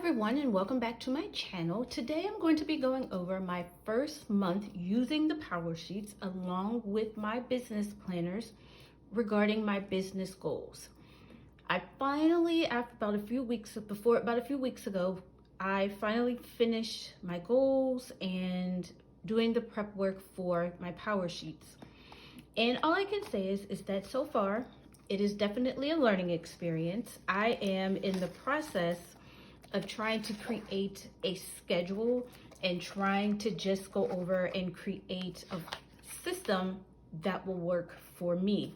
everyone, and welcome back to my channel. Today I'm going to be going over my first month using the Power Sheets along with my business planners regarding my business goals. I finally, after about a few weeks ago, I finally finished my goals and doing the prep work for my Power Sheets. And all I can say is that so far it is definitely a learning experience. I am in the process of trying to create a schedule and trying to just go over and create a system that will work for me.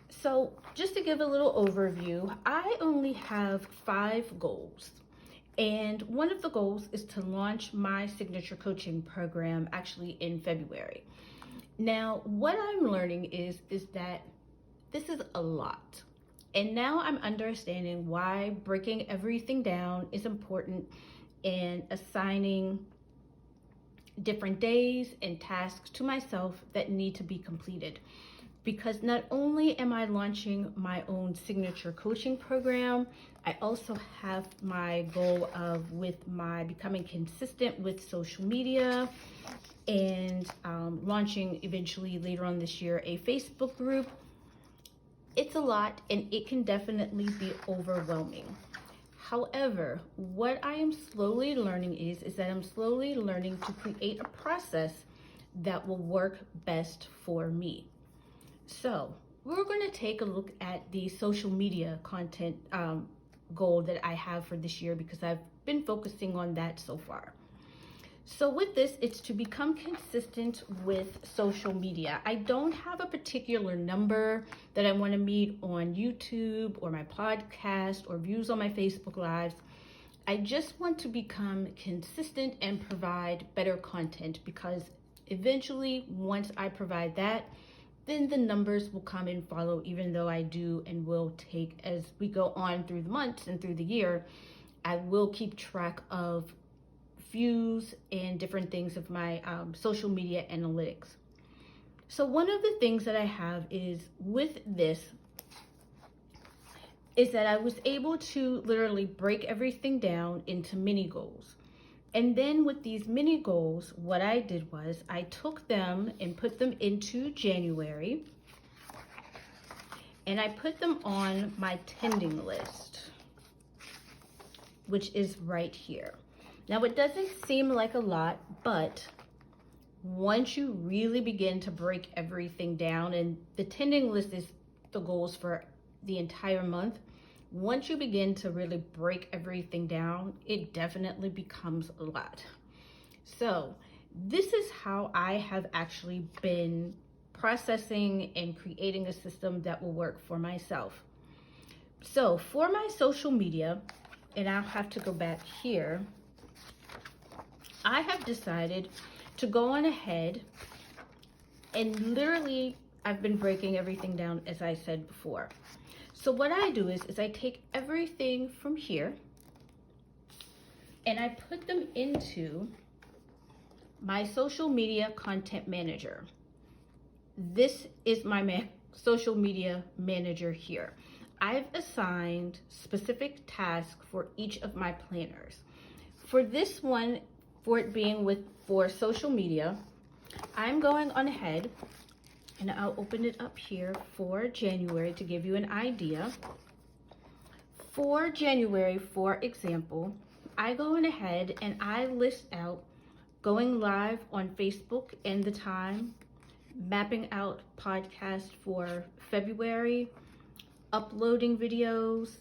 So just to give a little overview, I only have 5 goals. And one of the goals is to launch my signature coaching program actually in February. Now, what I'm learning is that this is a lot. And now I'm understanding why breaking everything down is important and assigning different days and tasks to myself that need to be completed. Because not only am I launching my own signature coaching program, I also have my goal of becoming consistent with social media and launching eventually later on this year a Facebook group. It's a lot and it can definitely be overwhelming. However, what I am slowly learning is that I'm slowly learning to create a process that will work best for me. So we're going to take a look at the social media content goal that I have for this year because I've been focusing on that so far. So with this, it's to become consistent with social media. I don't have a particular number that I want to meet on YouTube or my podcast or views on my Facebook Lives. I just want to become consistent and provide better content because eventually, once I provide that, then the numbers will come and follow, even though I do and will take as we go on through the months and through the year. I will keep track of views and different things of my social media analytics. So one of the things that I have is with this is that I was able to literally break everything down into mini goals. And then with these mini goals, what I did was I took them and put them into January, and I put them on my pending list, which is right here. Now, it doesn't seem like a lot, but once you really begin to break everything down, and the pending list is the goals for the entire month, once you begin to really break everything down, it definitely becomes a lot. So this is how I have actually been processing and creating a system that will work for myself. So for my social media, and I'll have to go back here, I have decided to go on ahead and literally I've been breaking everything down as I said before. So what I do is I take everything from here and I put them into my social media content manager. This is my social media manager here. I've assigned specific tasks for each of my planners. For this one, for it being for social media, I'm going on ahead and I'll open it up here for January to give you an idea. For January, for example, I go on ahead and I list out going live on Facebook and the time, mapping out podcast for February, uploading videos,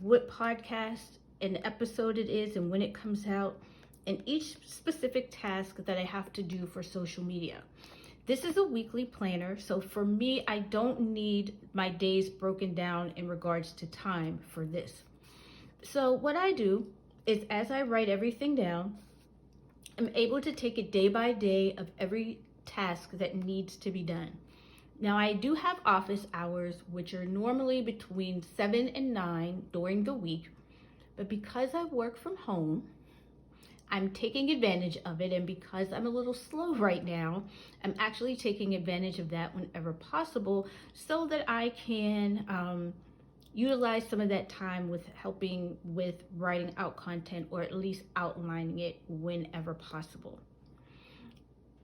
what podcast and episode it is and when it comes out, and each specific task that I have to do for social media. This is a weekly planner, so for me, I don't need my days broken down in regards to time for this. So what I do is as I write everything down, I'm able to take it day by day of every task that needs to be done. Now I do have office hours, which are normally between 7 and 9 during the week, but because I work from home, I'm taking advantage of it, and because I'm a little slow right now, I'm actually taking advantage of that whenever possible so that I can utilize some of that time with helping with writing out content, or at least outlining it whenever possible.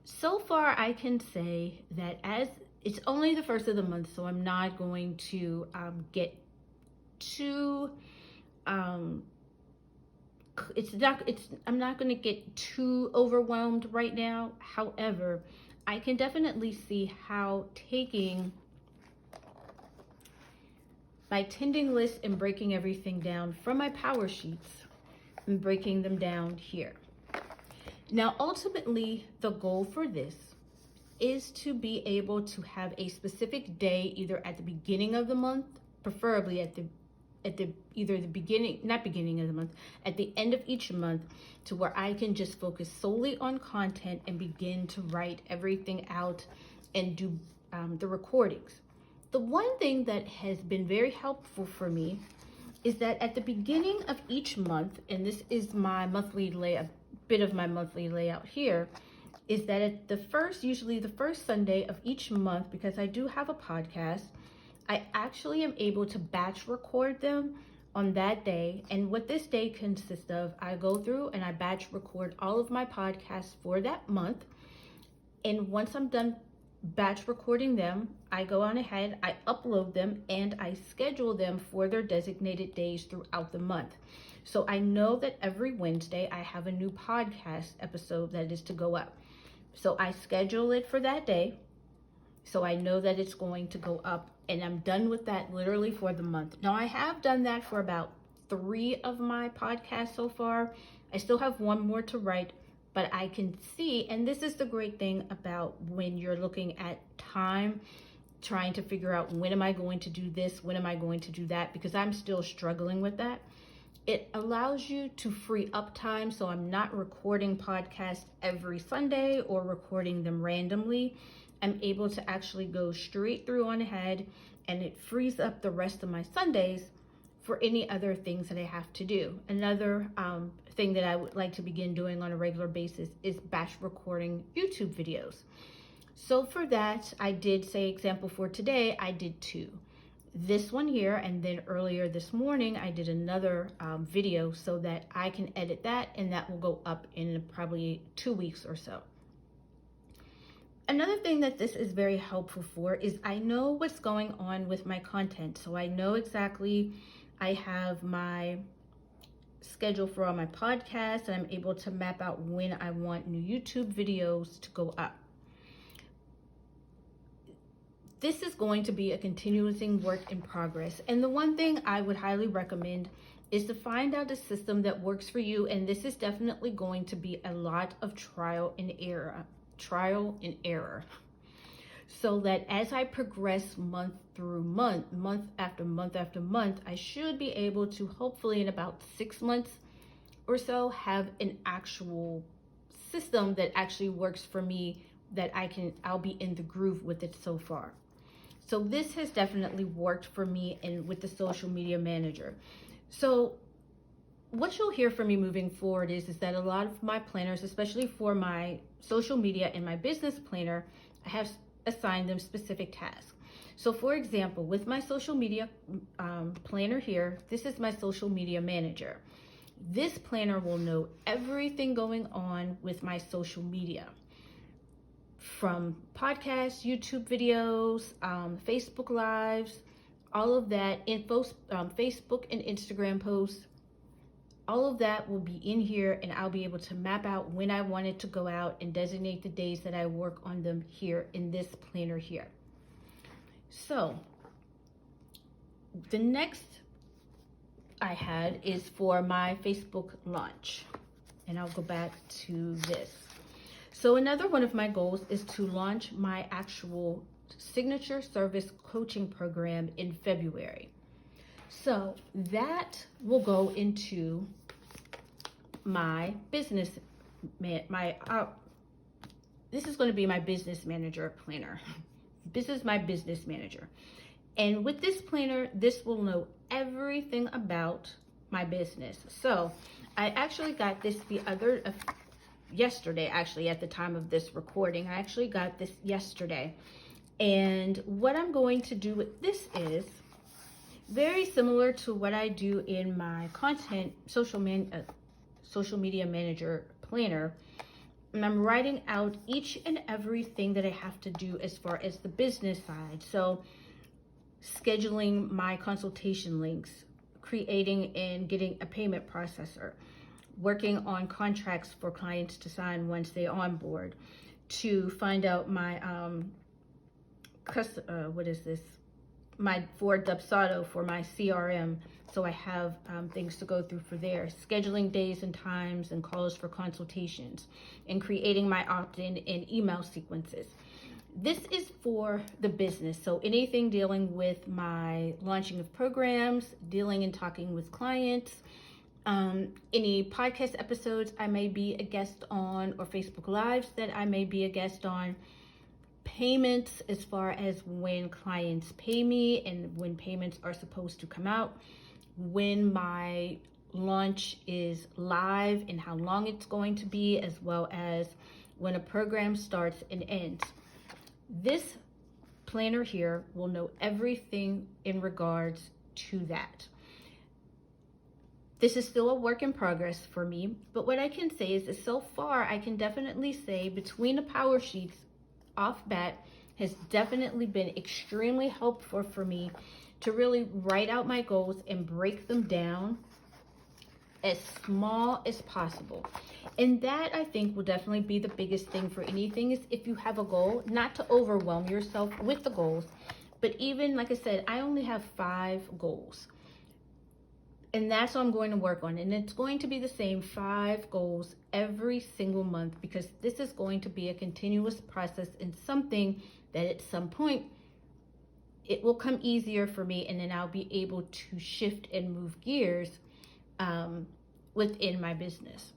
So far, I can say that as it's only the first of the month, so I'm not going to get too I'm not going to get too overwhelmed right now. However, I can definitely see how taking my attending list and breaking everything down from my power sheets and breaking them down here. Now, ultimately, the goal for this is to be able to have a specific day, either at the beginning of the month, preferably at the end of each month, to where I can just focus solely on content and begin to write everything out and do the recordings. The one thing that has been very helpful for me is that at the beginning of each month, and this is my monthly layout, bit of my monthly layout here, is that at usually the first Sunday of each month, because I do have a podcast, I actually am able to batch record them on that day. And what this day consists of, I go through and I batch record all of my podcasts for that month. And once I'm done batch recording them, I go on ahead, I upload them, and I schedule them for their designated days throughout the month. So I know that every Wednesday I have a new podcast episode that is to go up. So I schedule it for that day, so I know that it's going to go up, and I'm done with that literally for the month. Now, I have done that for about 3 of my podcasts so far. I still have one more to write, but I can see, and this is the great thing about when you're looking at time, trying to figure out, when am I going to do this? When am I going to do that? Because I'm still struggling with that. It allows you to free up time, so I'm not recording podcasts every Sunday or recording them randomly. I'm able to actually go straight through on ahead, and it frees up the rest of my Sundays for any other things that I have to do. Another thing that I would like to begin doing on a regular basis is batch recording YouTube videos. So for that, I did say, example for today, I did 2. This one here, and then earlier this morning, I did another video so that I can edit that, and that will go up in probably 2 weeks or so. Another thing that this is very helpful for is I know what's going on with my content. So I know exactly, I have my schedule for all my podcasts, and I'm able to map out when I want new YouTube videos to go up. This is going to be a continuous work in progress. And the one thing I would highly recommend is to find out a system that works for you. And this is definitely going to be a lot of trial and error, so that as I progress month through month, month after month after month, I should be able to, hopefully in about 6 months or so, have an actual system that actually works for me, that I'll be in the groove with it so far. So this has definitely worked for me and with the social media manager. So what you'll hear from me moving forward is that a lot of my planners, especially for my social media and my business planner, I have assigned them specific tasks. So for example, with my social media planner here, this is my social media manager. This planner will know everything going on with my social media, from podcasts, YouTube videos, Facebook Lives, all of that info, Facebook and Instagram posts. All of that will be in here, and I'll be able to map out when I want it to go out and designate the days that I work on them here in this planner here. So the next I had is for my Facebook launch, and I'll go back to this. So another one of my goals is to launch my actual signature service coaching program in February. So that will go into my business, this is going to be my business manager planner. This is my business manager. And with this planner, this will know everything about my business. So I actually got this yesterday, actually, at the time of this recording. I actually got this yesterday. And what I'm going to do with this is, Very similar to what I do in my content social media manager planner. And I'm writing out each and everything that I have to do as far as the business side. So scheduling my consultation links, creating and getting a payment processor, working on contracts for clients to sign once they onboard, to find out my my for Dubsado for my CRM, so I have things to go through for there, scheduling days and times and calls for consultations, and creating my opt-in and email sequences. This is for the business, so anything dealing with my launching of programs, dealing and talking with clients, any podcast episodes I may be a guest on, or Facebook Lives that I may be a guest on, payments as far as when clients pay me and when payments are supposed to come out, when my launch is live and how long it's going to be, as well as when a program starts and ends. This planner here will know everything in regards to that. This is still a work in progress for me, but what I can say is that so far I can definitely say between the power sheets off bat has definitely been extremely helpful for me to really write out my goals and break them down as small as possible. And that, I think, will definitely be the biggest thing for anything, is if you have a goal, not to overwhelm yourself with the goals, but even, like I said, I only have 5 goals. And that's what I'm going to work on. And it's going to be the same 5 goals every single month, because this is going to be a continuous process and something that at some point it will come easier for me, and then I'll be able to shift and move gears within my business.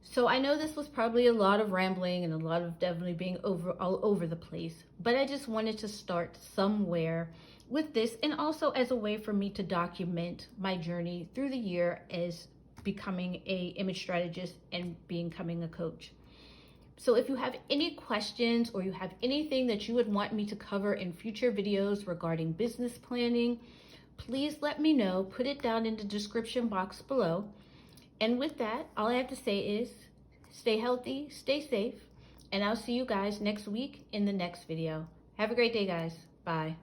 So I know this was probably a lot of rambling and a lot of definitely being all over the place, but I just wanted to start somewhere with this, and also as a way for me to document my journey through the year as becoming a image strategist and becoming a coach. So if you have any questions, or you have anything that you would want me to cover in future videos regarding business planning, please let me know. Put it down in the description box below. And with that, all I have to say is stay healthy, stay safe, and I'll see you guys next week in the next video. Have a great day, guys. Bye.